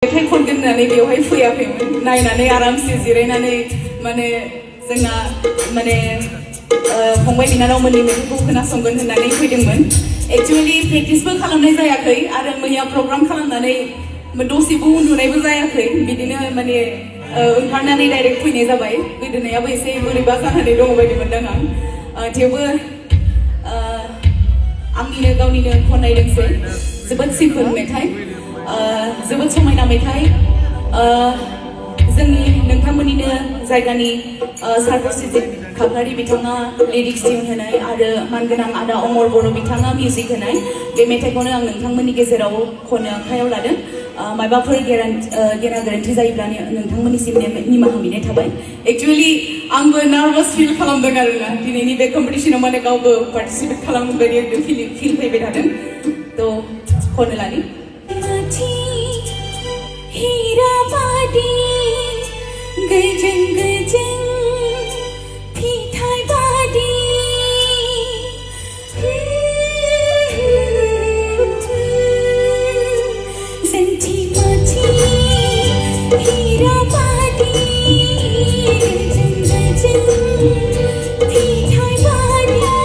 मेथाइ खनगोननानै बेवहाय फैयाखैमोन नायनानै आरामसे जिरायनानै माने जोंना माने फंबाय बिनानावमोननि मेथाइखौ खोनासंगोन होननानै फैदोंमोन एक्चुअली प्रेक्टिसबो खालामनाय जायाखै आरो मैया प्रग्राम खालामनानै दसेबो उन्दुनायबो जायाखै बिदिनो माने ओंखारनानै डाइरेक्ट फैनाय जाबाय गोदोनायाबो एसे बोरैबा जानानै दङ बायदि मोनदों आं थेवबो आंनिनो गावनिनो खननाय दोंसै जोबोद सिम्पोल मेथाइ जोबोद समायना मेथाइ जोंनि नोंथांमोननिनो जायगानि सारप्रसिद्ध खाख्लारि बिथाङा लिरिक्स टिउन होनाय आरो मानगोनां आदा अमर बर' बिथाङा मिउजिक होनाय बे मेथाइखौनो आं नोंथांमोननि गेजेराव खननो आखायाव लादों माबाफोर गेना गोरोन्थि जायोब्ला नोंथांमोननिसिम निमाहा बिनाय थाबाय एक्चुअली आंबो नार्भास फिल खालामदों आरोना दिनैनि बे कम्पिटिशनाव माने गावबो पार्टिसिपेट खालामनो बायदि एकदम फिल फैबाय थादों थ' खननो लानि हीरा बादी गजन गजन फिथाइ बादी जंथि माथि हीरा बादी गजन गजन फिथाइ बादी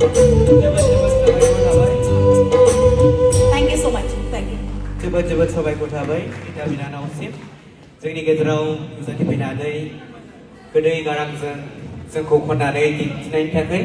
Thank you so much. Thank you. जोबोद साबायखर थाबाय बिदा बिनानावसिम जोंनि गेजेराव नुजाथिफैनानै गोदै गारांजों जोंखौ खननानै दिन्थिनायनि थाखाय